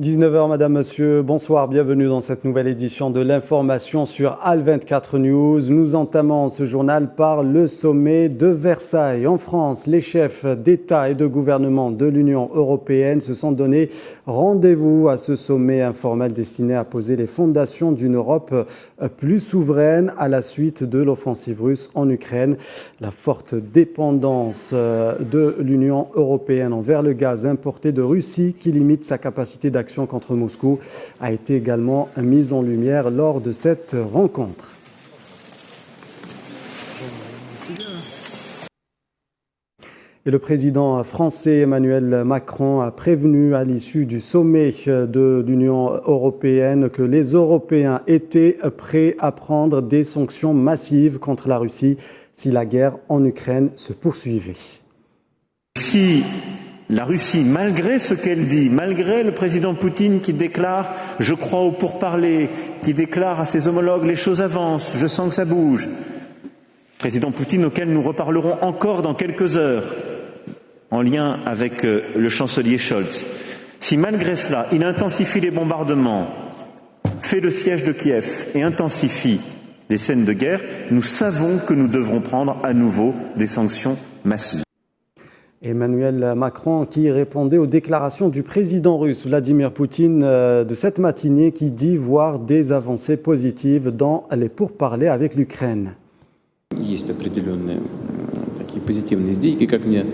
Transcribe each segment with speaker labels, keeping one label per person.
Speaker 1: 19h, Madame, Monsieur, bonsoir, bienvenue dans cette nouvelle édition de l'information sur Al24 News. Nous entamons ce journal par le sommet de Versailles. En France, les chefs d'État et de gouvernement de l'Union européenne se sont donné rendez-vous à ce sommet informel destiné à poser les fondations d'une Europe plus souveraine à la suite de l'offensive russe en Ukraine. La forte dépendance de l'Union européenne envers le gaz importé de Russie qui limite sa capacité d'action contre Moscou a été également mise en lumière lors de cette rencontre. Et le président français Emmanuel Macron a prévenu à l'issue du sommet de l'Union européenne que les Européens étaient prêts à prendre des sanctions massives contre la Russie si la guerre en Ukraine se poursuivait.
Speaker 2: Si la Russie, malgré ce qu'elle dit, malgré le président Poutine qui déclare « je crois au pourparlers », qui déclare à ses homologues « les choses avancent, je sens que ça bouge », président Poutine auquel nous reparlerons encore dans quelques heures, en lien avec le chancelier Scholz. Si malgré cela, il intensifie les bombardements, fait le siège de Kiev et intensifie les scènes de guerre, nous savons que nous devrons prendre à nouveau des sanctions massives.
Speaker 1: Emmanuel Macron qui répondait aux déclarations du président russe Vladimir Poutine de cette matinée qui dit voir des avancées positives dans les pourparlers avec l'Ukraine.
Speaker 3: Есть определенные такие позитивные сделки, как мне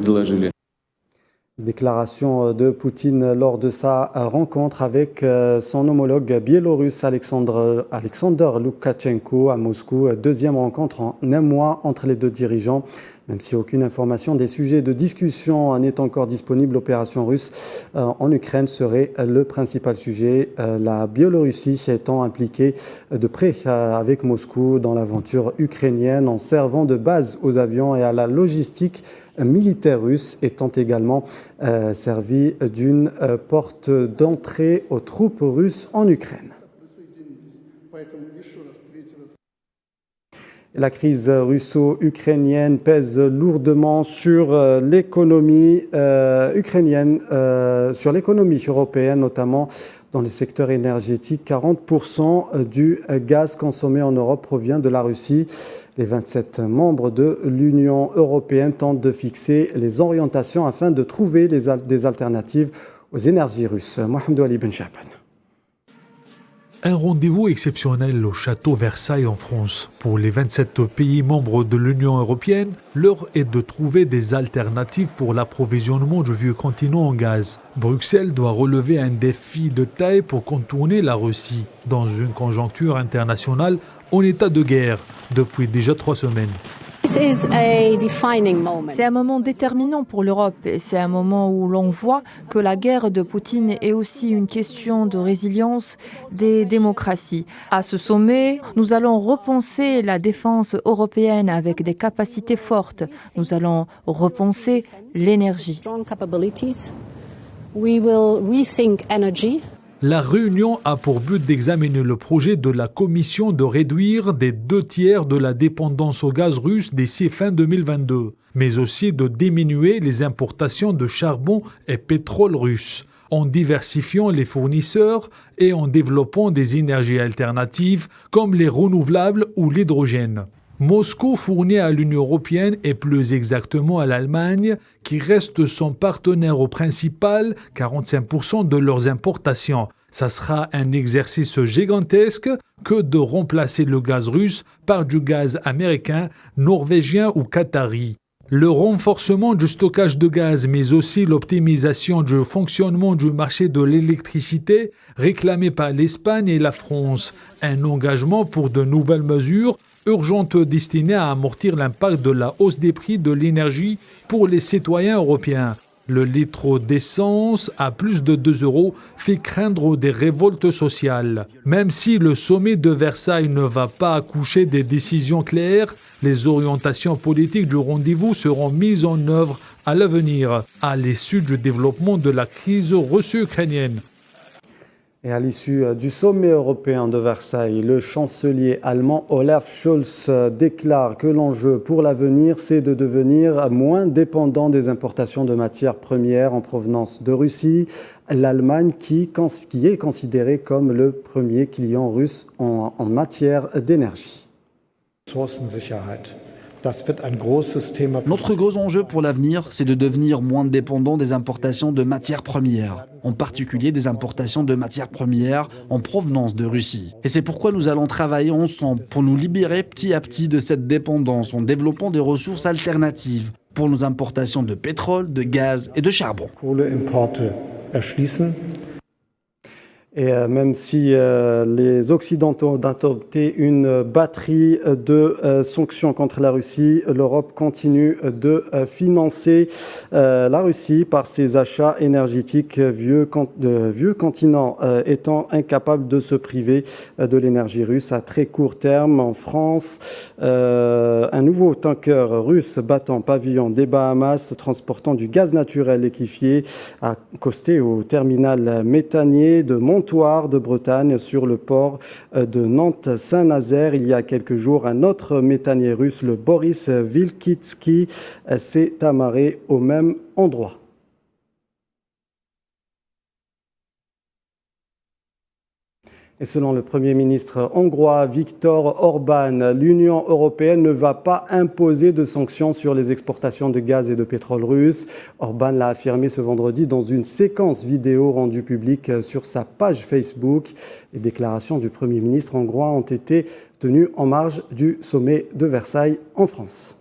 Speaker 3: доложили.
Speaker 1: Déclaration de Poutine lors de sa rencontre avec son homologue biélorusse Alexander Loukachenko à Moscou. Deuxième rencontre en un mois entre les deux dirigeants. Même si aucune information des sujets de discussion n'est encore disponible, l'opération russe en Ukraine serait le principal sujet. La Biélorussie étant impliquée de près avec Moscou dans l'aventure ukrainienne en servant de base aux avions et à la logistique militaire russe, étant également servi d'une porte d'entrée aux troupes russes en Ukraine. La crise russo-ukrainienne pèse lourdement sur l'économie ukrainienne, sur l'économie européenne, notamment dans le secteur énergétique. 40% du gaz consommé en Europe provient de la Russie. Les 27 membres de l'Union européenne tentent de fixer les orientations afin de trouver des alternatives aux énergies russes. Mohamed Ali Ben Chaban.
Speaker 4: Un rendez-vous exceptionnel au château Versailles en France. Pour les 27 pays membres de l'Union européenne, l'heure est de trouver des alternatives pour l'approvisionnement du vieux continent en gaz. Bruxelles doit relever un défi de taille pour contourner la Russie, dans une conjoncture internationale en état de guerre depuis déjà 3 semaines.
Speaker 5: C'est un moment déterminant pour l'Europe et c'est un moment où l'on voit que la guerre de Poutine est aussi une question de résilience des démocraties. À ce sommet, nous allons repenser la défense européenne avec des capacités fortes. Nous allons repenser l'énergie.
Speaker 4: La réunion a pour but d'examiner le projet de la Commission de réduire des 2/3 de la dépendance au gaz russe d'ici fin 2022, mais aussi de diminuer les importations de charbon et pétrole russe, en diversifiant les fournisseurs et en développant des énergies alternatives comme les renouvelables ou l'hydrogène. Moscou fournit à l'Union européenne et plus exactement à l'Allemagne, qui reste son partenaire au principal, 45% de leurs importations. Ça sera un exercice gigantesque que de remplacer le gaz russe par du gaz américain, norvégien ou qatari. Le renforcement du stockage de gaz, mais aussi l'optimisation du fonctionnement du marché de l'électricité réclamé par l'Espagne et la France. Un engagement pour de nouvelles mesures urgentes destinées à amortir l'impact de la hausse des prix de l'énergie pour les citoyens européens. Le litre d'essence à plus de 2 € fait craindre des révoltes sociales. Même si le sommet de Versailles ne va pas accoucher des décisions claires, les orientations politiques du rendez-vous seront mises en œuvre à l'avenir, à l'issue du développement de la crise russo-ukrainienne.
Speaker 1: Et à l'issue du sommet européen de Versailles, le chancelier allemand Olaf Scholz déclare que l'enjeu pour l'avenir, c'est de devenir moins dépendant des importations de matières premières en provenance de Russie. L'Allemagne qui est considérée comme le premier client russe en matière d'énergie.
Speaker 6: Notre gros enjeu pour l'avenir, c'est de devenir moins dépendant des importations de matières premières, en particulier des importations de matières premières en provenance de Russie. Et c'est pourquoi nous allons travailler ensemble pour nous libérer petit à petit de cette dépendance en développant des ressources alternatives pour nos importations de pétrole, de gaz et de charbon.
Speaker 1: Et même si les Occidentaux ont adopté une batterie de sanctions contre la Russie, l'Europe continue de financer la Russie par ses achats énergétiques, vieux continent étant incapable de se priver de l'énergie russe à très court terme. En France, un nouveau tanker russe battant pavillon des Bahamas, transportant du gaz naturel liquéfié, a accosté au terminal méthanier de Montoir de Bretagne sur le port de Nantes-Saint-Nazaire. Il y a quelques jours, un autre méthanier russe, le Boris Vilkitsky, s'est amarré au même endroit. Et selon le Premier ministre hongrois Viktor Orbán, l'Union européenne ne va pas imposer de sanctions sur les exportations de gaz et de pétrole russe. Orbán l'a affirmé ce vendredi dans une séquence vidéo rendue publique sur sa page Facebook. Les déclarations du Premier ministre hongrois ont été tenues en marge du sommet de Versailles en France.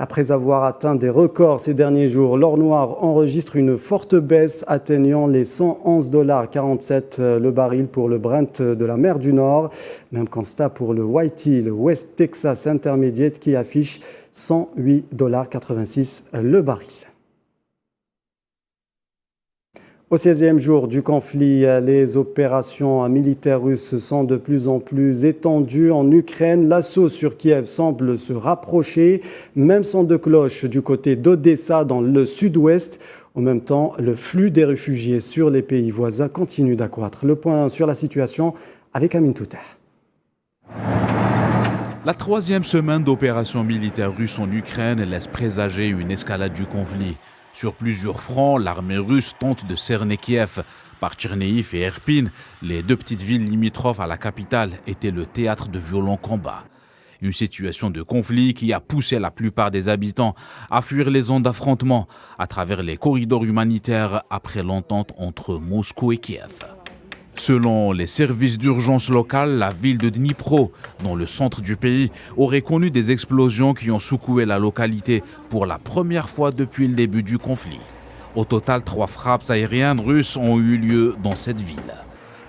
Speaker 1: Après avoir atteint des records ces derniers jours, l'or noir enregistre une forte baisse atteignant les 111,47 $ le baril pour le Brent de la mer du Nord. Même constat pour le WTI, le West Texas Intermediate, qui affiche 108,86 $ le baril. Au 16e jour du conflit, les opérations militaires russes sont de plus en plus étendues en Ukraine. L'assaut sur Kiev semble se rapprocher. Même son de cloche du côté d'Odessa dans le sud-ouest. En même temps, le flux des réfugiés sur les pays voisins continue d'accroître. Le point sur la situation avec Amine Touter.
Speaker 7: La troisième semaine d'opérations militaires russes en Ukraine laisse présager une escalade du conflit. Sur plusieurs fronts, l'armée russe tente de cerner Kiev. Par Tchernihiv et Irpin, les deux petites villes limitrophes à la capitale étaient le théâtre de violents combats. Une situation de conflit qui a poussé la plupart des habitants à fuir les zones d'affrontement à travers les corridors humanitaires après l'entente entre Moscou et Kiev. Selon les services d'urgence locales, la ville de Dnipro, dans le centre du pays, aurait connu des explosions qui ont secoué la localité pour la première fois depuis le début du conflit. Au total, 3 frappes aériennes russes ont eu lieu dans cette ville.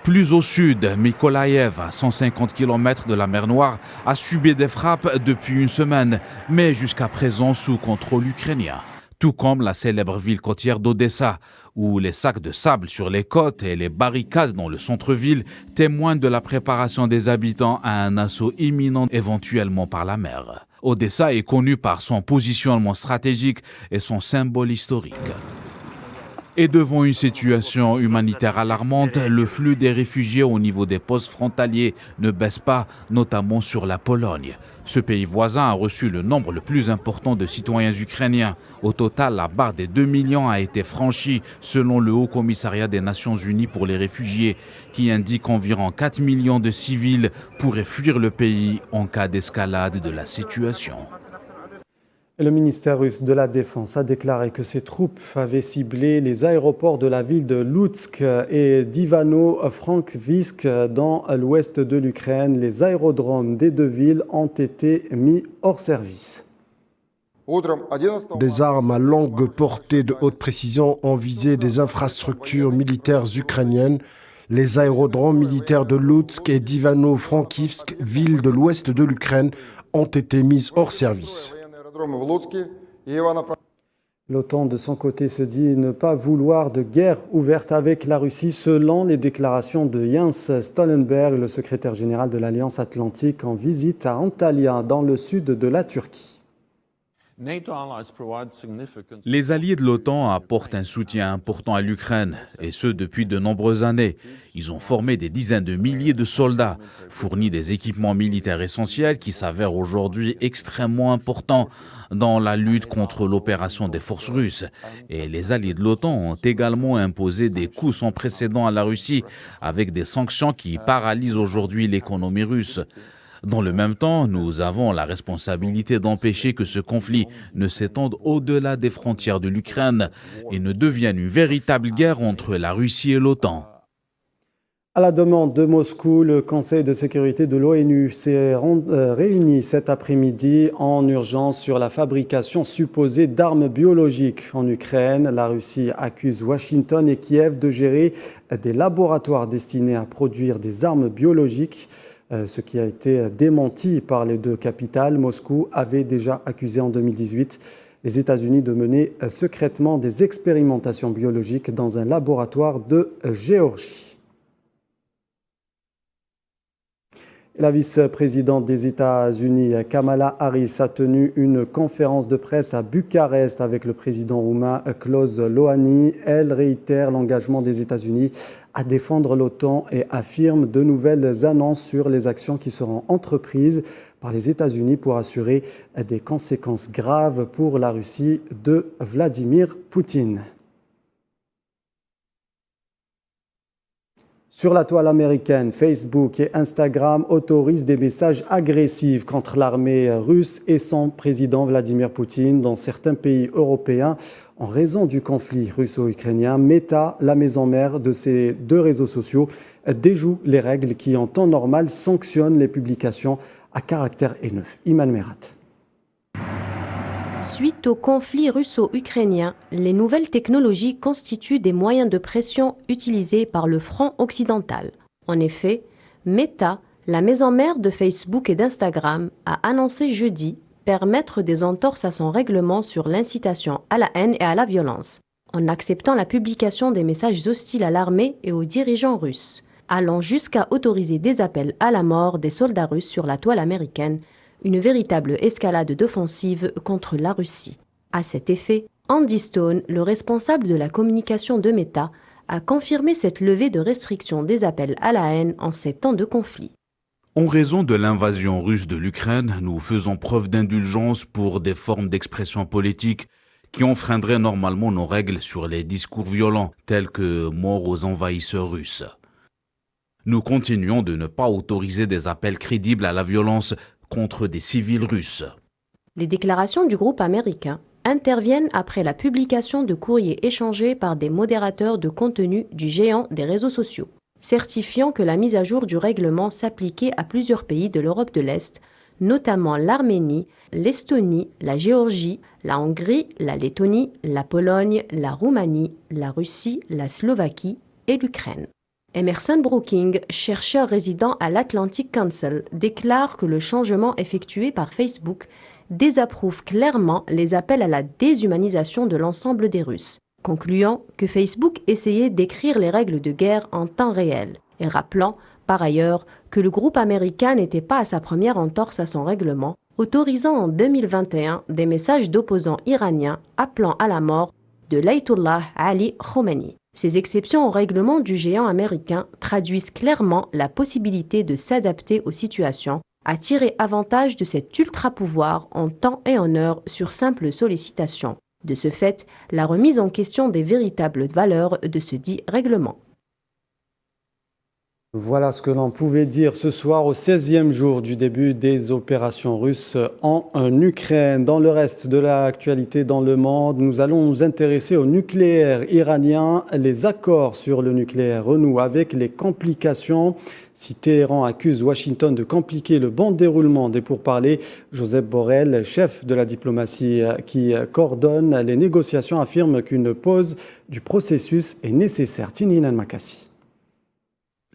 Speaker 7: Plus au sud, Mykolaïev, à 150 km de la mer Noire, a subi des frappes depuis une semaine, mais jusqu'à présent sous contrôle ukrainien. Tout comme la célèbre ville côtière d'Odessa, où les sacs de sable sur les côtes et les barricades dans le centre-ville témoignent de la préparation des habitants à un assaut imminent éventuellement par la mer. Odessa est connue par son positionnement stratégique et son symbole historique. Et devant une situation humanitaire alarmante, le flux des réfugiés au niveau des postes frontaliers ne baisse pas, notamment sur la Pologne. Ce pays voisin a reçu le nombre le plus important de citoyens ukrainiens. Au total, la barre des 2 millions a été franchie selon le Haut Commissariat des Nations Unies pour les réfugiés, qui indique qu'environ 4 millions de civils pourraient fuir le pays en cas d'escalade de la situation.
Speaker 1: Le ministère russe de la Défense a déclaré que ses troupes avaient ciblé les aéroports de la ville de Loutsk et d'Ivano-Frankivsk dans l'ouest de l'Ukraine. Les aérodromes des deux villes ont été mis hors service.
Speaker 8: Des armes à longue portée de haute précision ont visé des infrastructures militaires ukrainiennes. Les aérodromes militaires de Loutsk et d'Ivano-Frankivsk, villes de l'ouest de l'Ukraine, ont été mis hors service.
Speaker 1: L'OTAN, de son côté, se dit ne pas vouloir de guerre ouverte avec la Russie, selon les déclarations de Jens Stoltenberg, le secrétaire général de l'Alliance Atlantique, en visite à Antalya, dans le sud de la Turquie.
Speaker 7: Les alliés de l'OTAN apportent un soutien important à l'Ukraine, et ce depuis de nombreuses années. Ils ont formé des dizaines de milliers de soldats, fourni des équipements militaires essentiels qui s'avèrent aujourd'hui extrêmement importants dans la lutte contre l'opération des forces russes. Et les alliés de l'OTAN ont également imposé des coûts sans précédent à la Russie, avec des sanctions qui paralysent aujourd'hui l'économie russe. Dans le même temps, nous avons la responsabilité d'empêcher que ce conflit ne s'étende au-delà des frontières de l'Ukraine et ne devienne une véritable guerre entre la Russie et l'OTAN.
Speaker 1: À la demande de Moscou, le Conseil de sécurité de l'ONU s'est réuni cet après-midi en urgence sur la fabrication supposée d'armes biologiques en Ukraine. La Russie accuse Washington et Kiev de gérer des laboratoires destinés à produire des armes biologiques. Ce qui a été démenti par les deux capitales. Moscou avait déjà accusé en 2018 les États-Unis de mener secrètement des expérimentations biologiques dans un laboratoire de Géorgie. La vice-présidente des États-Unis, Kamala Harris, a tenu une conférence de presse à Bucarest avec le président roumain Klaus Iohannis. Elle réitère l'engagement des États-Unis à défendre l'OTAN et affirme de nouvelles annonces sur les actions qui seront entreprises par les États-Unis pour assurer des conséquences graves pour la Russie de Vladimir Poutine. Sur la toile américaine, Facebook et Instagram autorisent des messages agressifs contre l'armée russe et son président Vladimir Poutine dans certains pays européens en raison du conflit russo-ukrainien. Meta, la maison mère de ces deux réseaux sociaux, déjoue les règles qui, en temps normal, sanctionnent les publications à caractère haineux. Iman Merat.
Speaker 9: Suite au conflit russo-ukrainien, les nouvelles technologies constituent des moyens de pression utilisés par le front occidental. En effet, Meta, la maison mère de Facebook et d'Instagram, a annoncé jeudi permettre des entorses à son règlement sur l'incitation à la haine et à la violence, en acceptant la publication des messages hostiles à l'armée et aux dirigeants russes, allant jusqu'à autoriser des appels à la mort des soldats russes sur la toile américaine, une véritable escalade d'offensive contre la Russie. À cet effet, Andy Stone, le responsable de la communication de Meta, a confirmé cette levée de restriction des appels à la haine en ces temps de conflit.
Speaker 7: En raison de l'invasion russe de l'Ukraine, nous faisons preuve d'indulgence pour des formes d'expression politique qui enfreindraient normalement nos règles sur les discours violents, tels que « mort aux envahisseurs russes ». Nous continuons de ne pas autoriser des appels crédibles à la violence contre des civils russes.
Speaker 9: Les déclarations du groupe américain interviennent après la publication de courriers échangés par des modérateurs de contenu du géant des réseaux sociaux, certifiant que la mise à jour du règlement s'appliquait à plusieurs pays de l'Europe de l'Est, notamment l'Arménie, l'Estonie, la Géorgie, la Hongrie, la Lettonie, la Pologne, la Roumanie, la Russie, la Slovaquie et l'Ukraine. Emerson Brooking, chercheur résident à l'Atlantic Council, déclare que le changement effectué par Facebook désapprouve clairement les appels à la déshumanisation de l'ensemble des Russes, concluant que Facebook essayait d'écrire les règles de guerre en temps réel et rappelant, par ailleurs, que le groupe américain n'était pas à sa première entorse à son règlement, autorisant en 2021 des messages d'opposants iraniens appelant à la mort de l'Ayatollah Ali Khomeini. Ces exceptions au règlement du géant américain traduisent clairement la possibilité de s'adapter aux situations, à tirer avantage de cet ultra-pouvoir en temps et en heure sur simple sollicitation. De ce fait, la remise en question des véritables valeurs de ce dit règlement.
Speaker 1: Voilà ce que l'on pouvait dire ce soir au 16e jour du début des opérations russes en Ukraine. Dans le reste de l'actualité dans le monde, nous allons nous intéresser au nucléaire iranien. Les accords sur le nucléaire renouent avec les complications. Si Téhéran accuse Washington de compliquer le bon déroulement des pourparlers, Joseph Borrell, chef de la diplomatie qui coordonne les négociations, affirme qu'une pause du processus est nécessaire. Tininan Makassi.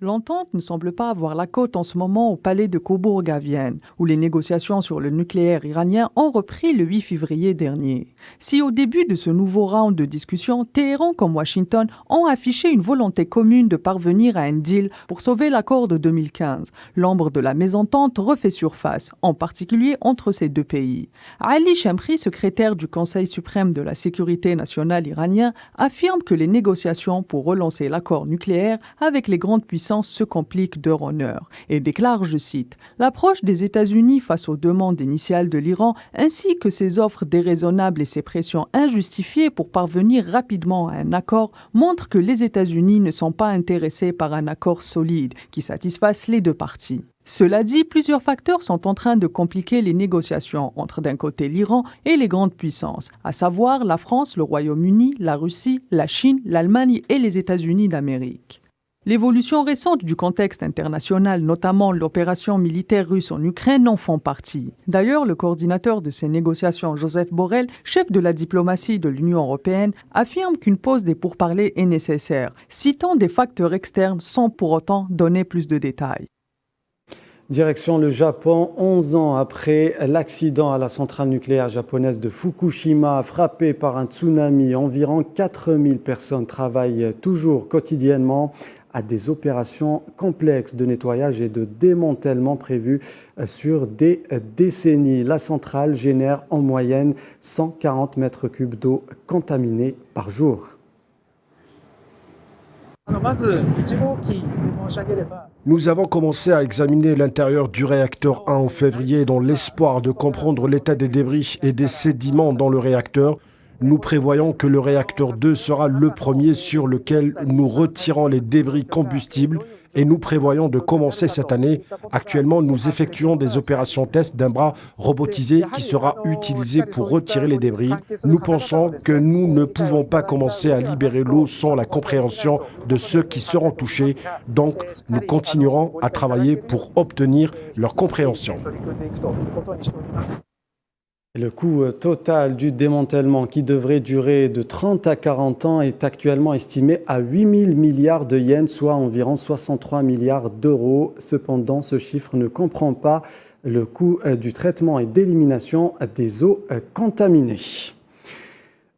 Speaker 10: L'entente ne semble pas avoir la cote en ce moment au palais de Cobourg à Vienne, où les négociations sur le nucléaire iranien ont repris le 8 février dernier. Si au début de ce nouveau round de discussion, Téhéran comme Washington ont affiché une volonté commune de parvenir à un deal pour sauver l'accord de 2015, l'ombre de la mésentente refait surface, en particulier entre ces deux pays. Ali Chamri, secrétaire du Conseil suprême de la sécurité nationale iranien, affirme que les négociations pour relancer l'accord nucléaire avec les grandes puissances se complique d'heure en heure et déclare, je cite, « L'approche des États-Unis face aux demandes initiales de l'Iran ainsi que ses offres déraisonnables et ses pressions injustifiées pour parvenir rapidement à un accord montrent que les États-Unis ne sont pas intéressés par un accord solide qui satisfasse les deux parties. » Cela dit, plusieurs facteurs sont en train de compliquer les négociations entre d'un côté l'Iran et les grandes puissances, à savoir la France, le Royaume-Uni, la Russie, la Chine, l'Allemagne et les États-Unis d'Amérique. L'évolution récente du contexte international, notamment l'opération militaire russe en Ukraine, en font partie. D'ailleurs, le coordinateur de ces négociations, Joseph Borrell, chef de la diplomatie de l'Union européenne, affirme qu'une pause des pourparlers est nécessaire, citant des facteurs externes sans pour autant donner plus de détails.
Speaker 1: Direction le Japon, 11 ans après l'accident à la centrale nucléaire japonaise de Fukushima, frappée par un tsunami, environ 4000 personnes travaillent toujours quotidiennement à des opérations complexes de nettoyage et de démantèlement prévues sur des décennies. La centrale génère en moyenne 140 mètres cubes d'eau contaminée par jour.
Speaker 8: Nous avons commencé à examiner l'intérieur du réacteur 1 en février dans l'espoir de comprendre l'état des débris et des sédiments dans le réacteur. Nous prévoyons que le réacteur 2 sera le premier sur lequel nous retirons les débris combustibles et nous prévoyons de commencer cette année. Actuellement, nous effectuons des opérations test d'un bras robotisé qui sera utilisé pour retirer les débris. Nous pensons que nous ne pouvons pas commencer à libérer l'eau sans la compréhension de ceux qui seront touchés. Donc, nous continuerons à travailler pour obtenir leur compréhension.
Speaker 1: Le coût total du démantèlement, qui devrait durer de 30 à 40 ans, est actuellement estimé à 8 000 milliards de yens, soit environ 63 milliards d'euros. Cependant, ce chiffre ne comprend pas le coût du traitement et d'élimination des eaux contaminées.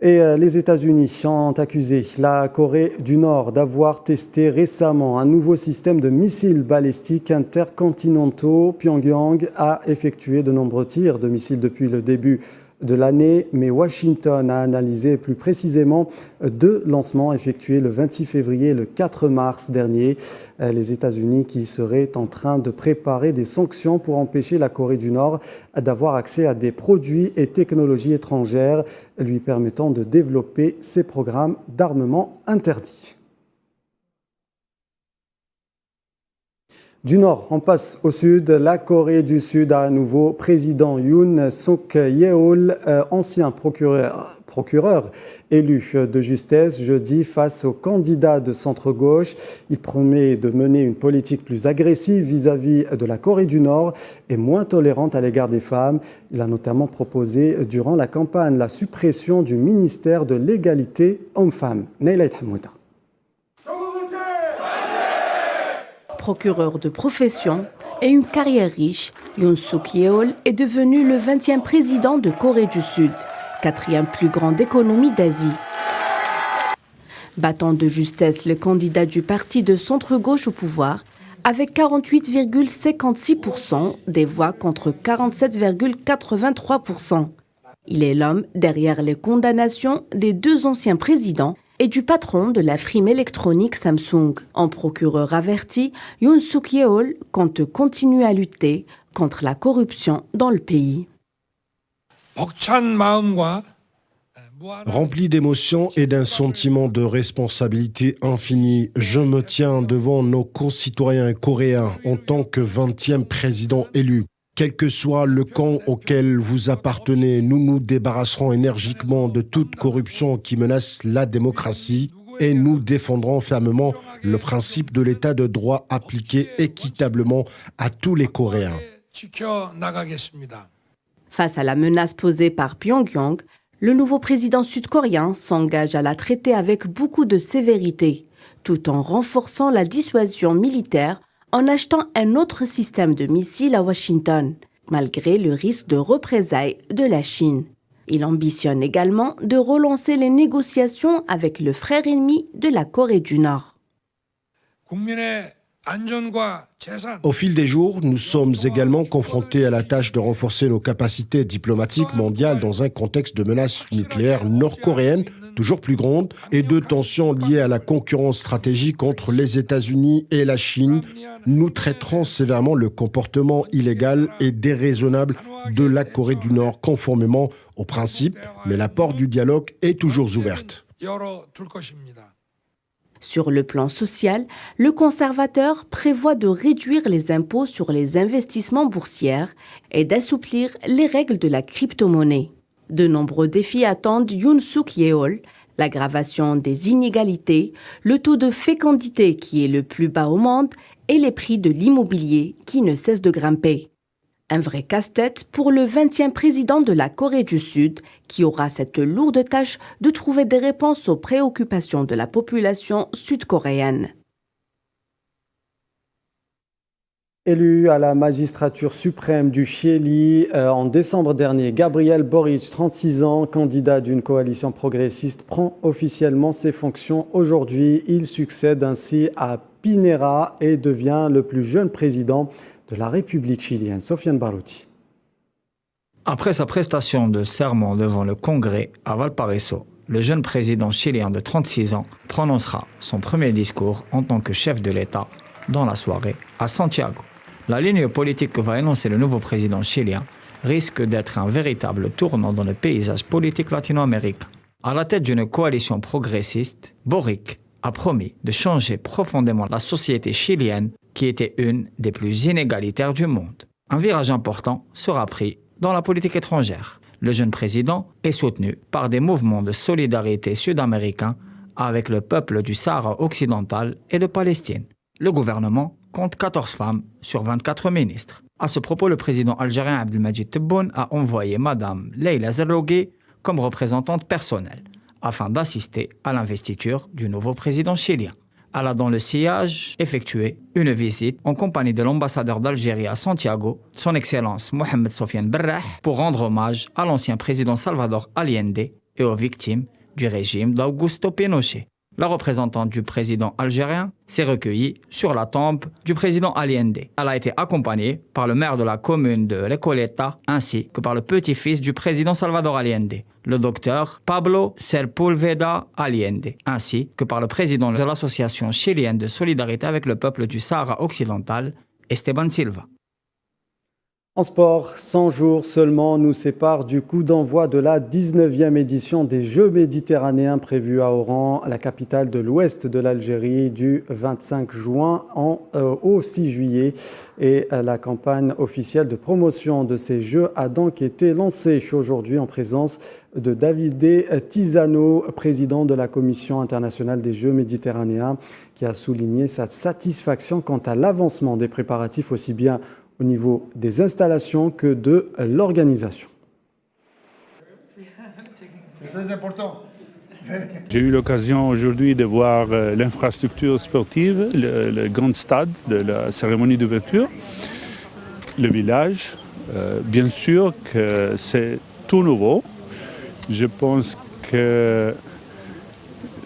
Speaker 1: Et les États-Unis ont accusé la Corée du Nord d'avoir testé récemment un nouveau système de missiles balistiques intercontinentaux. Pyongyang a effectué de nombreux tirs de missiles depuis le début de l'année, mais Washington a analysé plus précisément deux lancements effectués le 26 février et le 4 mars dernier. Les États-Unis qui seraient en train de préparer des sanctions pour empêcher la Corée du Nord d'avoir accès à des produits et technologies étrangères lui permettant de développer ses programmes d'armement interdits. Du nord, on passe au sud. La Corée du Sud a un nouveau président, Yoon Suk-yeol, ancien procureur élu de justesse jeudi face au candidat de centre-gauche. Il promet de mener une politique plus agressive vis-à-vis de la Corée du Nord et moins tolérante à l'égard des femmes. Il a notamment proposé durant la campagne la suppression du ministère de l'égalité hommes-femmes. Neyla Hamouda.
Speaker 11: Procureur de profession et une carrière riche, Yoon Suk-yeol est devenu le 20e président de Corée du Sud, 4e plus grande économie d'Asie. Battant de justesse le candidat du parti de centre-gauche au pouvoir, avec 48,56% des voix contre 47,83%. Il est l'homme derrière les condamnations des deux anciens présidents et du patron de la firme électronique Samsung. En procureur averti, Yoon Suk-yeol compte continuer à lutter contre la corruption dans le pays.
Speaker 8: Rempli d'émotions et d'un sentiment de responsabilité infinie, je me tiens devant nos concitoyens coréens en tant que 20e président élu. Quel que soit le camp auquel vous appartenez, nous nous débarrasserons énergiquement de toute corruption qui menace la démocratie et nous défendrons fermement le principe de l'état de droit appliqué équitablement à tous les Coréens.
Speaker 11: Face à la menace posée par Pyongyang, le nouveau président sud-coréen s'engage à la traiter avec beaucoup de sévérité, tout en renforçant la dissuasion militaire en achetant un autre système de missiles à Washington, malgré le risque de représailles de la Chine. Il ambitionne également de relancer les négociations avec le frère ennemi de la Corée du Nord.
Speaker 8: Au fil des jours, nous sommes également confrontés à la tâche de renforcer nos capacités diplomatiques mondiales dans un contexte de menaces nucléaires nord-coréennes toujours plus grandes et de tensions liées à la concurrence stratégique entre les États-Unis et la Chine. Nous traiterons sévèrement le comportement illégal et déraisonnable de la Corée du Nord conformément aux principes, mais la porte du dialogue est toujours ouverte.
Speaker 11: Sur le plan social, le conservateur prévoit de réduire les impôts sur les investissements boursiers et d'assouplir les règles de la crypto-monnaie. De nombreux défis attendent Yoon Suk-yeol, l'aggravation des inégalités, le taux de fécondité qui est le plus bas au monde et les prix de l'immobilier qui ne cessent de grimper. Un vrai casse-tête pour le 20e président de la Corée du Sud qui aura cette lourde tâche de trouver des réponses aux préoccupations de la population sud-coréenne.
Speaker 1: Élu à la magistrature suprême du Chili en décembre dernier, Gabriel Boric, 36 ans, candidat d'une coalition progressiste, prend officiellement ses fonctions aujourd'hui. Il succède ainsi à Pinera et devient le plus jeune président de la République chilienne. Sofiane Barouti.
Speaker 12: Après sa prestation de serment devant le Congrès à Valparaiso, le jeune président chilien de 36 ans prononcera son premier discours en tant que chef de l'État dans la soirée à Santiago. La ligne politique que va énoncer le nouveau président chilien risque d'être un véritable tournant dans le paysage politique latino-américain. À la tête d'une coalition progressiste, Boric a promis de changer profondément la société chilienne qui était une des plus inégalitaires du monde. Un virage important sera pris dans la politique étrangère. Le jeune président est soutenu par des mouvements de solidarité sud-américains avec le peuple du Sahara occidental et de Palestine. Le gouvernement compte 14 femmes sur 24 ministres. À ce propos, le président algérien Abdelmadjid Tebboune a envoyé Madame Leila Zerrougui comme représentante personnelle afin d'assister à l'investiture du nouveau président chilien. Elle a dans le sillage effectué une visite en compagnie de l'ambassadeur d'Algérie à Santiago, son Excellence Mohamed Sofiane Berrah, pour rendre hommage à l'ancien président Salvador Allende et aux victimes du régime d'Augusto Pinochet. La représentante du président algérien s'est recueillie sur la tombe du président Allende. Elle a été accompagnée par le maire de la commune de Recoleta ainsi que par le petit-fils du président Salvador Allende, le docteur Pablo Sepúlveda Allende, ainsi que par le président de l'association chilienne de solidarité avec le peuple du Sahara occidental, Esteban Silva.
Speaker 1: En sport, 100 jours seulement nous séparent du coup d'envoi de la 19e édition des Jeux méditerranéens prévus à Oran, la capitale de l'ouest de l'Algérie, du 25 juin au 6 juillet. Et la campagne officielle de promotion de ces Jeux a donc été lancée aujourd'hui en présence de Davide Tisano, président de la Commission internationale des Jeux méditerranéens, qui a souligné sa satisfaction quant à l'avancement des préparatifs aussi bien au niveau des installations que de l'organisation.
Speaker 13: C'est très important. J'ai eu l'occasion aujourd'hui de voir l'infrastructure sportive, le grand stade de la cérémonie d'ouverture, le village. Bien sûr que c'est tout nouveau. Je pense que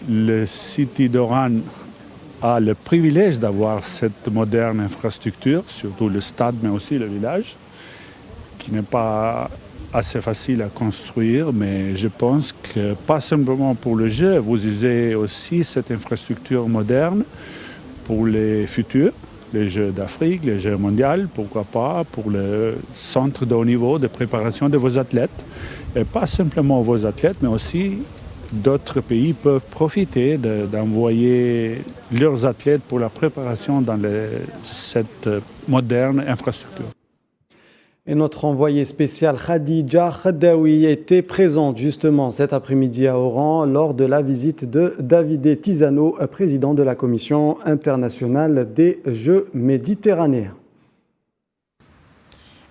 Speaker 13: le City d'Oran a le privilège d'avoir cette moderne infrastructure, surtout le stade, mais aussi le village, qui n'est pas assez facile à construire, mais je pense que pas simplement pour le jeu, vous usez aussi cette infrastructure moderne pour les futurs, les Jeux d'Afrique, les Jeux mondiaux, pourquoi pas, pour le centre de haut niveau de préparation de vos athlètes, et pas simplement vos athlètes, mais aussi d'autres pays peuvent profiter d'envoyer leurs athlètes pour la préparation dans cette moderne infrastructure.
Speaker 1: Et notre envoyé spécial Khadija Khadaoui était présente justement cet après-midi à Oran lors de la visite de Davide Tisano, président de la Commission internationale des Jeux méditerranéens.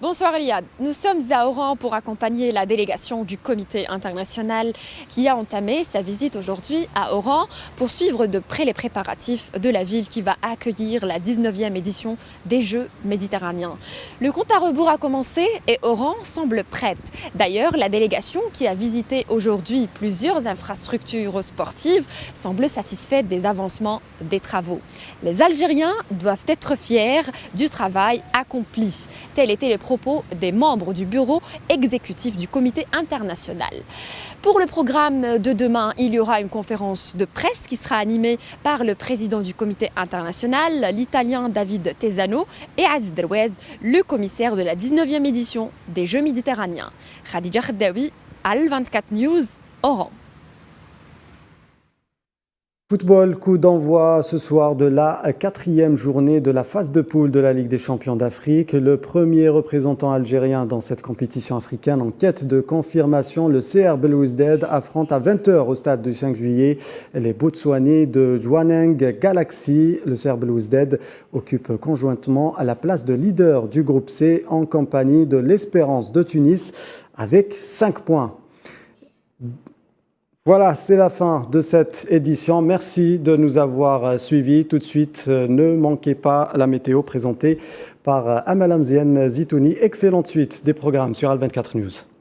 Speaker 14: Bonsoir Eliade, nous sommes à Oran pour accompagner la délégation du comité international qui a entamé sa visite aujourd'hui à Oran pour suivre de près les préparatifs de la ville qui va accueillir la 19e édition des Jeux méditerranéens. Le compte à rebours a commencé et Oran semble prête. D'ailleurs, la délégation qui a visité aujourd'hui plusieurs infrastructures sportives semble satisfaite des avancements des travaux. Les Algériens doivent être fiers du travail accompli. Tels étaient les propos des membres du bureau exécutif du comité international. Pour le programme de demain, il y aura une conférence de presse qui sera animée par le président du comité international, l'italien David Tesano, et Aziz Derouez, le commissaire de la 19e édition des Jeux méditerranéens. Khadija Khdaoui, Al 24 News, Oran.
Speaker 1: Football, coup d'envoi ce soir de la 4e journée de la phase de poule de la Ligue des champions d'Afrique. Le premier représentant algérien dans cette compétition africaine en quête de confirmation, le CR Belouizdad, affronte à 20h au stade du 5 juillet les Botswanais de Jwaneng Galaxy. Le CR Belouizdad occupe conjointement à la place de leader du groupe C en compagnie de l'Espérance de Tunis avec 5 points. Voilà, c'est la fin de cette édition. Merci de nous avoir suivis. Tout de suite, ne manquez pas la météo présentée par Amal Amzienne Zitouni. Excellente suite des programmes sur Al 24 News.